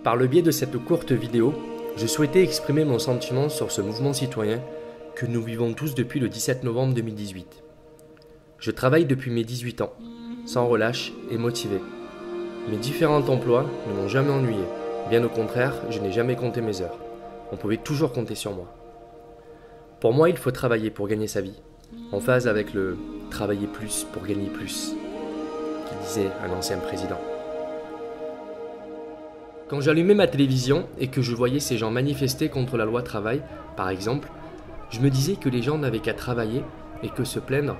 Par le biais de cette courte vidéo, je souhaitais exprimer mon sentiment sur ce mouvement citoyen que nous vivons tous depuis le 17 novembre 2018. Je travaille depuis mes 18 ans, sans relâche et motivé. Mes différents emplois ne m'ont jamais ennuyé. Bien au contraire, je n'ai jamais compté mes heures. On pouvait toujours compter sur moi. Pour moi, il faut travailler pour gagner sa vie, en phase avec le « travailler plus pour gagner plus », qui disait un ancien président. Quand j'allumais ma télévision et que je voyais ces gens manifester contre la loi travail, par exemple, je me disais que les gens n'avaient qu'à travailler et que se plaindre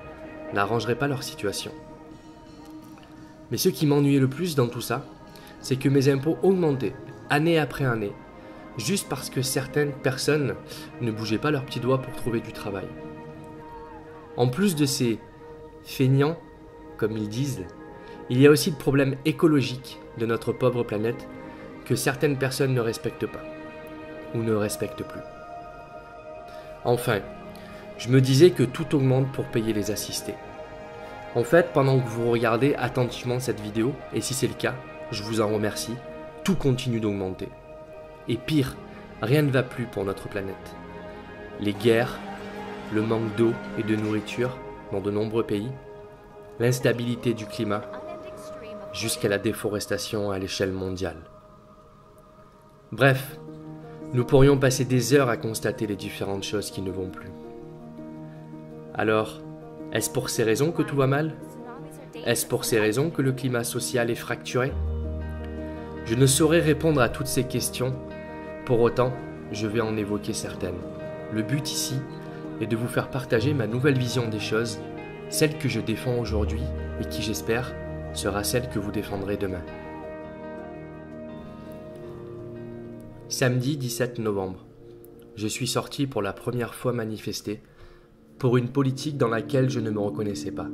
n'arrangerait pas leur situation. Mais ce qui m'ennuyait le plus dans tout ça, c'est que mes impôts augmentaient, année après année, juste parce que certaines personnes ne bougeaient pas leurs petits doigts pour trouver du travail. En plus de ces feignants, comme ils disent, il y a aussi le problème écologique de notre pauvre planète que certaines personnes ne respectent pas, ou ne respectent plus. Enfin, je me disais que tout augmente pour payer les assistés. En fait, pendant que vous regardez attentivement cette vidéo, et si c'est le cas, je vous en remercie, tout continue d'augmenter. Et pire, rien ne va plus pour notre planète. Les guerres, le manque d'eau et de nourriture dans de nombreux pays, l'instabilité du climat, jusqu'à la déforestation à l'échelle mondiale. Bref, nous pourrions passer des heures à constater les différentes choses qui ne vont plus. Alors, est-ce pour ces raisons que tout va mal? Est-ce pour ces raisons que le climat social est fracturé? Je ne saurais répondre à toutes ces questions, pour autant, je vais en évoquer certaines. Le but ici est de vous faire partager ma nouvelle vision des choses, celle que je défends aujourd'hui et qui, j'espère, sera celle que vous défendrez demain. Samedi 17 novembre, je suis sorti pour la première fois manifester pour une politique dans laquelle je ne me reconnaissais pas.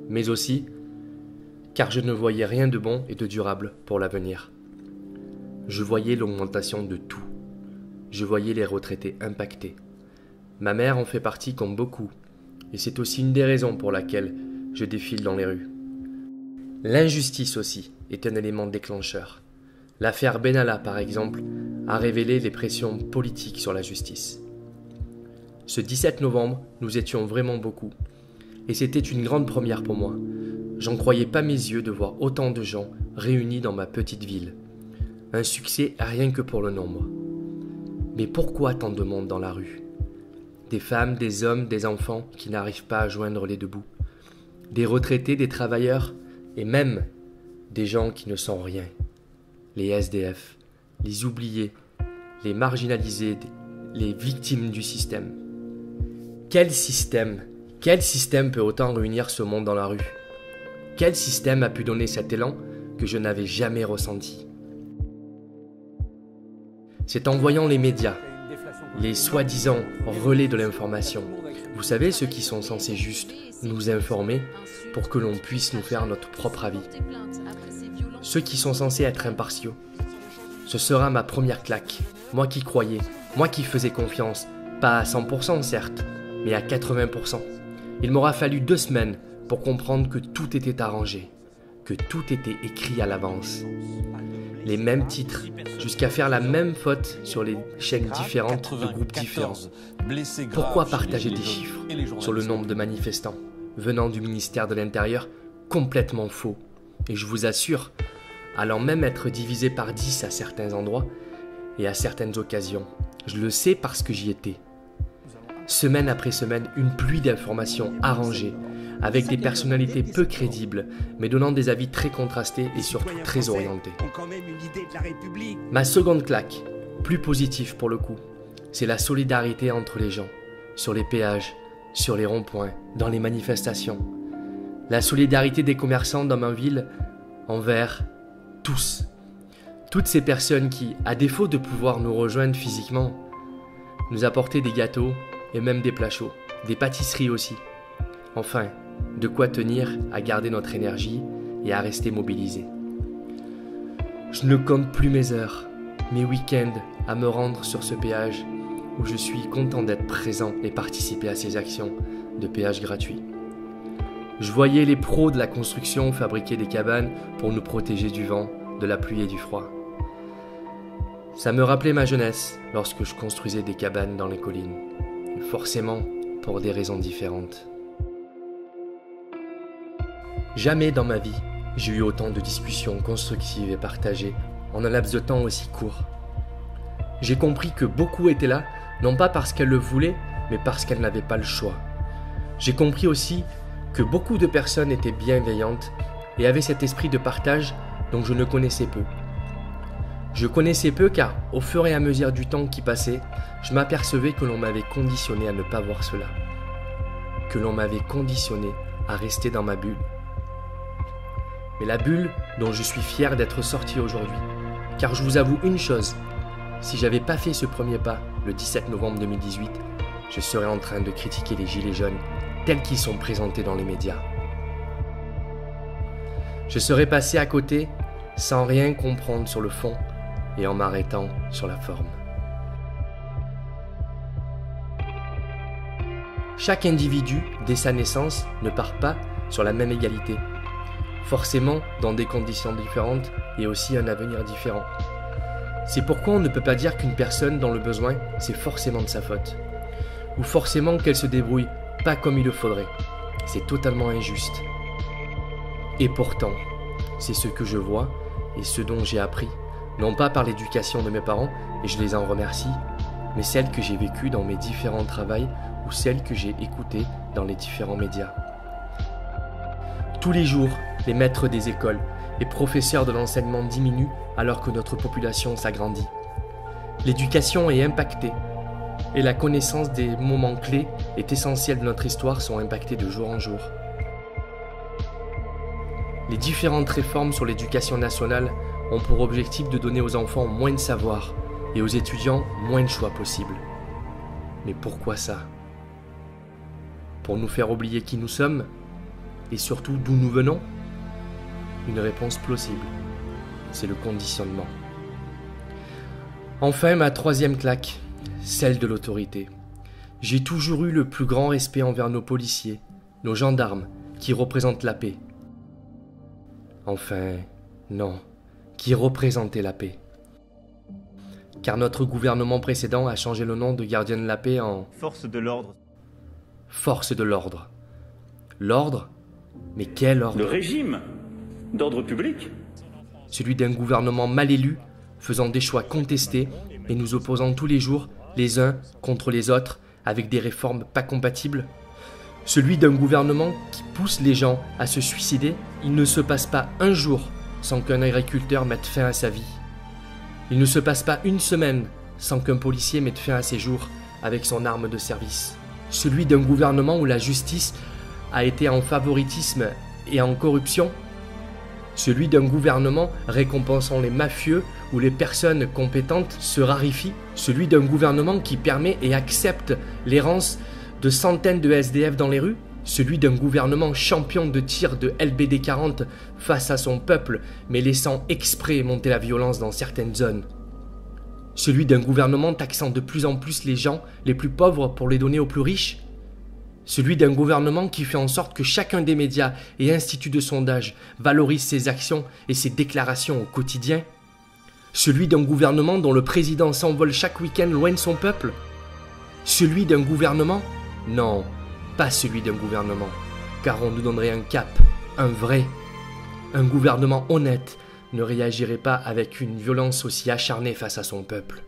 Mais aussi car je ne voyais rien de bon et de durable pour l'avenir. Je voyais l'augmentation de tout. Je voyais les retraités impactés. Ma mère en fait partie comme beaucoup, et c'est aussi une des raisons pour laquelle je défile dans les rues. L'injustice aussi est un élément déclencheur. L'affaire Benalla, par exemple, a révélé les pressions politiques sur la justice. Ce 17 novembre, nous étions vraiment beaucoup, et c'était une grande première pour moi. J'en croyais pas mes yeux de voir autant de gens réunis dans ma petite ville. Un succès rien que pour le nombre. Mais pourquoi tant de monde dans la rue? Des femmes, des hommes, des enfants qui n'arrivent pas à joindre les deux bouts. Des retraités, des travailleurs, et même des gens qui ne sont rien. Les SDF, les oubliés, les marginalisés, les victimes du système. Quel système peut autant réunir ce monde dans la rue? Quel système a pu donner cet élan que je n'avais jamais ressenti? C'est en voyant les médias, les soi-disant relais de l'information, vous savez, ceux qui sont censés juste nous informer pour que l'on puisse nous faire notre propre avis. Ceux qui sont censés être impartiaux. Ce sera ma première claque, moi qui croyais, moi qui faisais confiance, pas à 100% certes, mais à 80%. Il m'aura fallu 2 semaines pour comprendre que tout était arrangé, que tout était écrit à l'avance. Les mêmes titres, jusqu'à faire la même faute sur les chaînes différentes de groupes différents. Pourquoi partager des chiffres sur le nombre de manifestants venant du ministère de l'Intérieur complètement faux? Et je vous assure, allant même être divisé par 10 à certains endroits et à certaines occasions. Je le sais parce que j'y étais. Semaine après semaine, une pluie d'informations arrangées, avec des personnalités peu crédibles, mais donnant des avis très contrastés et surtout très orientés. Ma seconde claque, plus positive pour le coup, c'est la solidarité entre les gens, sur les péages, sur les ronds-points, dans les manifestations. La solidarité des commerçants dans ma ville envers tous. Toutes ces personnes qui, à défaut de pouvoir nous rejoindre physiquement, nous apportaient des gâteaux et même des plats chauds, des pâtisseries aussi. Enfin, de quoi tenir à garder notre énergie et à rester mobilisés. Je ne compte plus mes heures, mes week-ends à me rendre sur ce péage où je suis content d'être présent et participer à ces actions de péage gratuit. Je voyais les pros de la construction fabriquer des cabanes pour nous protéger du vent, de la pluie et du froid. Ça me rappelait ma jeunesse lorsque je construisais des cabanes dans les collines, forcément pour des raisons différentes. Jamais dans ma vie, j'ai eu autant de discussions constructives et partagées en un laps de temps aussi court. J'ai compris que beaucoup étaient là, non pas parce qu'elles le voulaient, mais parce qu'elles n'avaient pas le choix. J'ai compris aussi que beaucoup de personnes étaient bienveillantes et avaient cet esprit de partage dont je ne connaissais peu. Je connaissais peu car, au fur et à mesure du temps qui passait, je m'apercevais que l'on m'avait conditionné à ne pas voir cela. Que l'on m'avait conditionné à rester dans ma bulle. Mais la bulle dont je suis fier d'être sorti aujourd'hui. Car je vous avoue une chose, si j'avais pas fait ce premier pas le 17 novembre 2018, je serais en train de critiquer les gilets jaunes tels qu'ils sont présentés dans les médias. Je serais passé à côté sans rien comprendre sur le fond et en m'arrêtant sur la forme. Chaque individu, dès sa naissance, ne part pas sur la même égalité. Forcément, dans des conditions différentes et aussi un avenir différent. C'est pourquoi on ne peut pas dire qu'une personne dans le besoin, c'est forcément de sa faute. Ou forcément qu'elle se débrouille pas comme il le faudrait. C'est totalement injuste. Et pourtant, c'est ce que je vois et ce dont j'ai appris, non pas par l'éducation de mes parents, et je les en remercie, mais celle que j'ai vécue dans mes différents travails ou celle que j'ai écoutée dans les différents médias. Tous les jours, les maîtres des écoles et professeurs de l'enseignement diminuent alors que notre population s'agrandit. L'éducation est impactée et la connaissance des moments clés et essentiels de notre histoire sont impactés de jour en jour. Les différentes réformes sur l'éducation nationale ont pour objectif de donner aux enfants moins de savoir et aux étudiants moins de choix possibles. Mais pourquoi ça? Pour nous faire oublier qui nous sommes et surtout d'où nous venons? Une réponse plausible, c'est le conditionnement. Enfin, ma troisième claque, celle de l'autorité. J'ai toujours eu le plus grand respect envers nos policiers, nos gendarmes, qui représentent la paix. Enfin, non, qui représentaient la paix. Car notre gouvernement précédent a changé le nom de gardien de la paix en... Force de l'ordre. Force de l'ordre. L'ordre? Mais quel ordre? Le régime d'ordre public. Celui d'un gouvernement mal élu, faisant des choix contestés et nous opposant tous les jours, les uns contre les autres, avec des réformes pas compatibles. Celui d'un gouvernement qui pousse les gens à se suicider. Il ne se passe pas un jour sans qu'un agriculteur mette fin à sa vie. Il ne se passe pas une semaine sans qu'un policier mette fin à ses jours avec son arme de service. Celui d'un gouvernement où la justice a été en favoritisme et en corruption. Celui d'un gouvernement récompensant les mafieux où les personnes compétentes se raréfient. Celui d'un gouvernement qui permet et accepte l'errance de centaines de SDF dans les rues. Celui d'un gouvernement champion de tir de LBD 40 face à son peuple, mais laissant exprès monter la violence dans certaines zones. Celui d'un gouvernement taxant de plus en plus les gens les plus pauvres pour les donner aux plus riches. Celui d'un gouvernement qui fait en sorte que chacun des médias et instituts de sondage valorise ses actions et ses déclarations au quotidien. Celui d'un gouvernement dont le président s'envole chaque week-end loin de son peuple. Celui d'un gouvernement? Non, pas celui d'un gouvernement, car on nous donnerait un cap, un vrai. Un gouvernement honnête ne réagirait pas avec une violence aussi acharnée face à son peuple.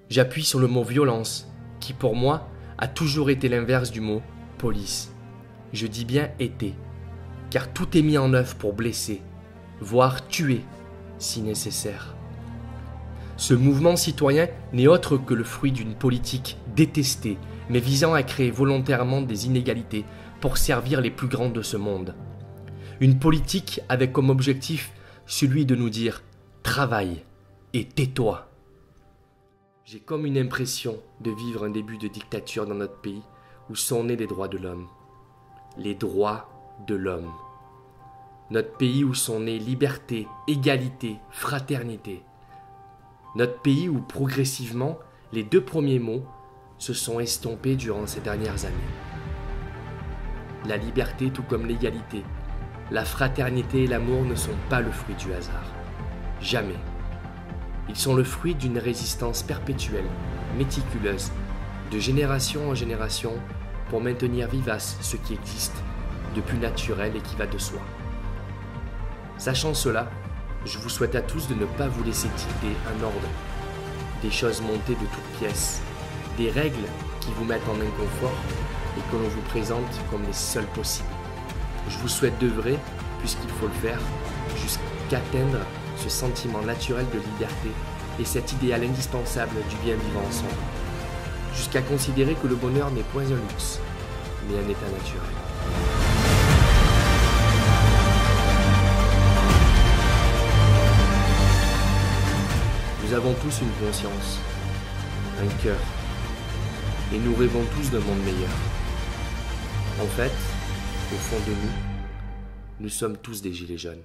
J'appuie sur le mot violence, qui pour moi a toujours été l'inverse du mot police. Je dis bien été, car tout est mis en œuvre pour blesser, voire tuer, si nécessaire. Ce mouvement citoyen n'est autre que le fruit d'une politique détestée, mais visant à créer volontairement des inégalités pour servir les plus grands de ce monde. Une politique avec comme objectif celui de nous dire « travaille et tais-toi ». J'ai comme une impression de vivre un début de dictature dans notre pays où sont nés les droits de l'homme. Les droits de l'homme. Notre pays où sont nés liberté, égalité, fraternité. Notre pays où progressivement les deux premiers mots se sont estompés durant ces dernières années. La liberté tout comme l'égalité, la fraternité et l'amour ne sont pas le fruit du hasard. Jamais. Ils sont le fruit d'une résistance perpétuelle, méticuleuse, de génération en génération, pour maintenir vivace ce qui existe de plus naturel et qui va de soi. Sachant cela, je vous souhaite à tous de ne pas vous laisser tilter un ordre, des choses montées de toutes pièces, des règles qui vous mettent en inconfort et que l'on vous présente comme les seules possibles. Je vous souhaite d'œuvrer, puisqu'il faut le faire, jusqu'à atteindre ce sentiment naturel de liberté et cet idéal indispensable du bien vivre ensemble, jusqu'à considérer que le bonheur n'est point un luxe, mais un état naturel. Nous avons tous une conscience, un cœur, et nous rêvons tous d'un monde meilleur. En fait, au fond de nous, nous sommes tous des gilets jaunes.